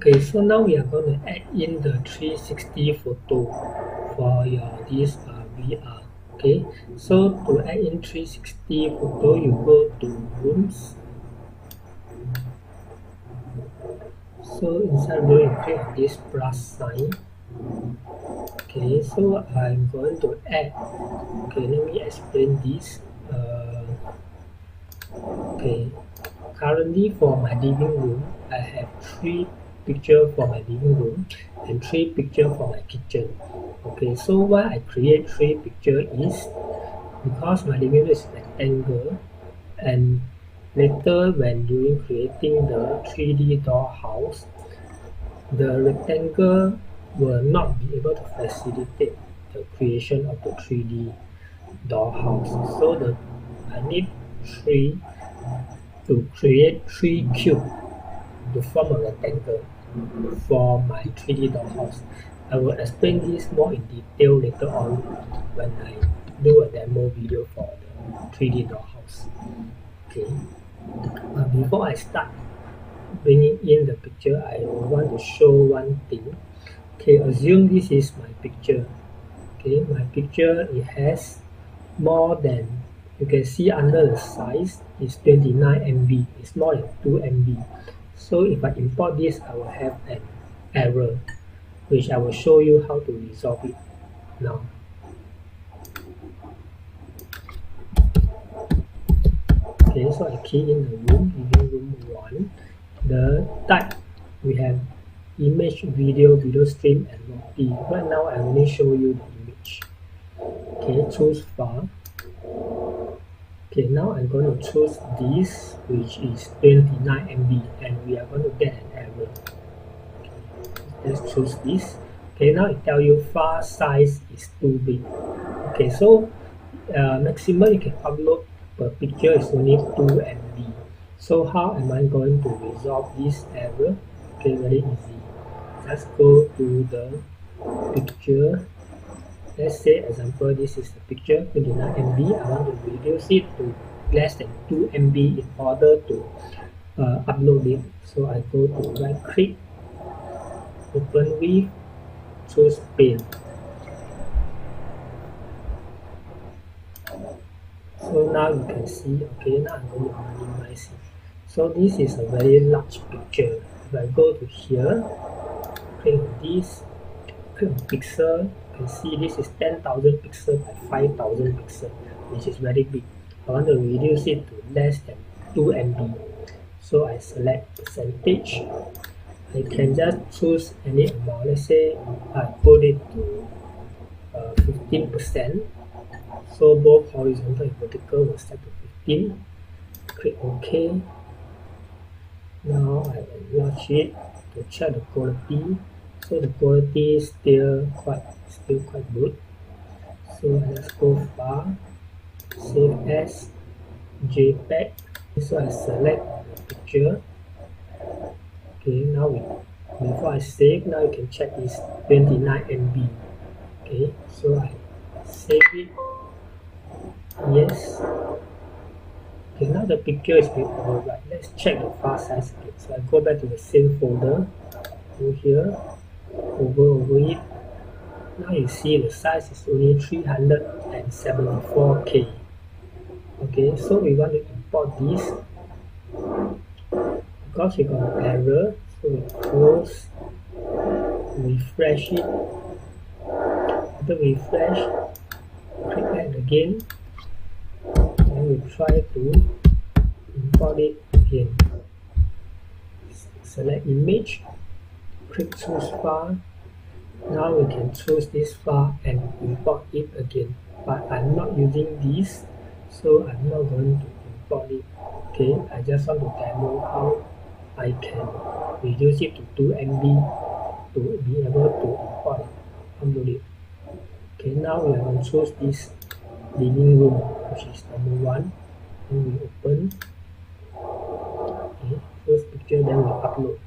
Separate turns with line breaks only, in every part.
Okay, so now we are going to add in the 360 photo for your this VR. Okay, so to add in 360 photo, you go to rooms. So inside there you click on this plus sign. Okay, so I'm going to add. Okay, let me explain this. Okay, currently for my living room, I have 3 pictures for my living room and 3 pictures for my kitchen. Okay, so why I create 3 pictures is because my living room is rectangle, and later when doing creating the 3D dollhouse, the rectangle will not be able to facilitate the creation of the 3D dollhouse. So I need 3 to create 3 cubes to form a rectangle for my 3D dollhouse. I will explain this more in detail later on when I do a demo video for the 3D dollhouse. Okay, before I start bringing in the picture, I want to show one thing. Okay, assume this is my picture. Okay, my picture, it has more than, you can see under the size is 29 MB, it's more than 2 MB. So if I import this, I will have an error, which I will show you how to resolve it now. Okay, so I key in the living room 1. The type, we have image, video stream, and multi. Right now I only show you the image. Okay, choose file. Okay, now I'm going to choose this, which is 29 MB, and we are going to get an error. Okay, let's choose this. Okay, now it tells you file size is too big. Okay, so maximum you can upload per picture is only 2 MB. So how am I going to resolve this error? Okay, very easy. Just go to the picture. Let's say, example, this is the picture 29 MB. I want to reduce it to less than 2 MB in order to upload it. So I go to right click, open with, choose paint. So now you can see, okay, now I'm going to minimize it. So this is a very large picture. If I go to here, click on this, click on pixel, you can see this is 10,000 pixels by 5,000 pixels, which is very big. I want to reduce it to less than 2 MB. So I select percentage. I can just choose any amount. Let's say I put it to 15%. So both horizontal and vertical will set to 15. Click OK. Now I enlarge it to check the quality. So the quality is still quite good. So let's go far, save as JPEG. So I select the picture. Okay, now before I save, now you can check this 29 MB. Okay, so I save it. Yes. Okay, now the picture is being overwrite. Let's check the file size again. So I go back to the same folder, go here, over it. Now you see the size is only 374K. Okay, so we want to import this. Because we got an error, so we close, refresh it. After refresh, click add again, and we try to import it again. Select image, click choose file. Now we can choose this file and import it again. But I'm not using this, so I'm not going to import it. Okay, I just want to demo how I can reduce it to 2 MB to be able to import it, upload it. Okay, now we are going to choose this living room, which is number 1, and we open. Okay, first picture, then we upload.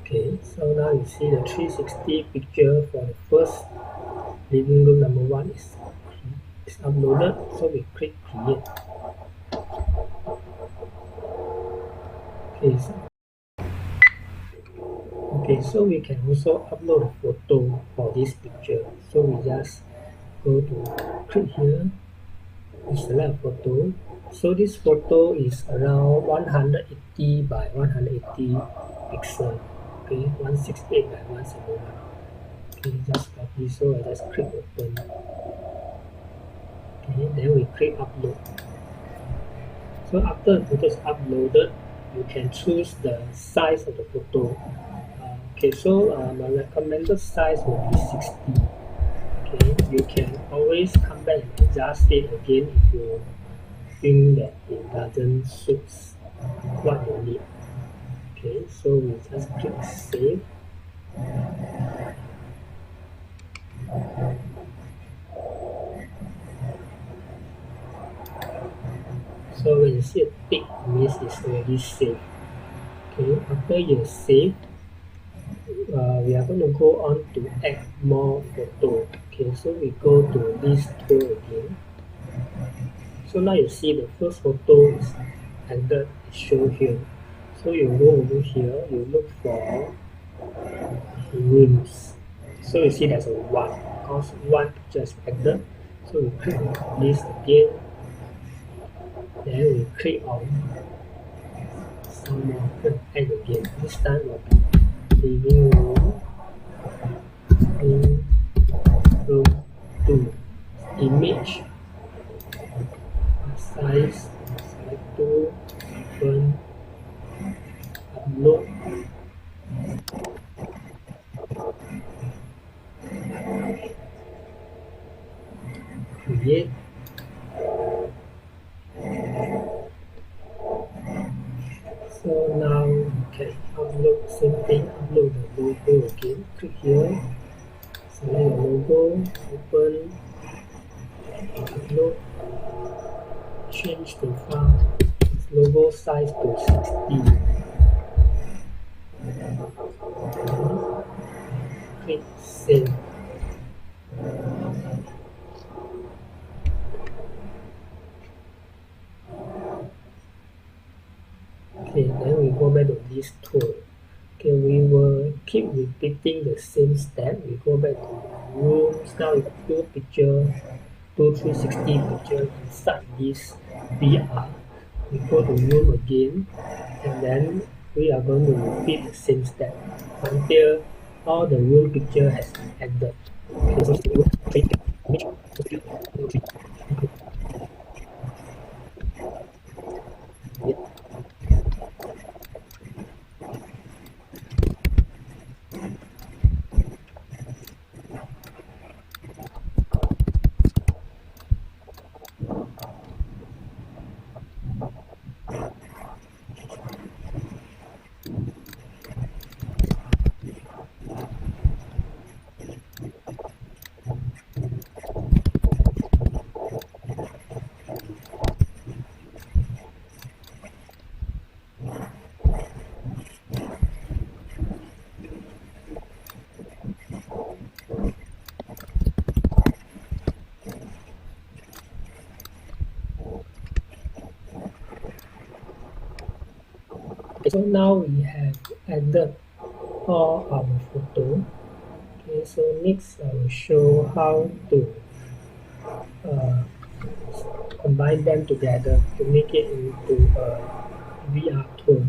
Okay, so So now you see the 360 picture for the first living room number 1 is uploaded. So we click create. So we can also upload a photo for this picture. So we just go to click here, we select a photo. So this photo is around 180 by 180 pixel. 168 by 171. Just copy. So I just click open. Then we click upload. So after the photo is uploaded, you can choose the size of the photo. My recommended size will be 60. You can always come back and adjust it again if you think that it doesn't suit what you need. So we just click save. So when you see a tick, it means it's already saved. After you save, we are going to go on to add more photo. So we go to this tool again. So now you see the first photo is added, is shown here. So you go over here, you look for rooms. So you see there's a 1, because 1 picture is added. So we click on this again. Then we click on some more, add again. This time will be living room, room 2, image, size, select 2, open, upload. Create. So now you can upload same thing, upload the logo again. Click here, select your logo, open, upload, change the file, logo size to 60. Click save. Then we go back to this tool. We will keep repeating the same step. We go back to rooms. Now we have two 360 picture inside this VR. We go to room again, and then we are going to repeat the same step until all the room picture has been added. So now we have added all our photo. So next I will show how to combine them together to make it into a VR tool.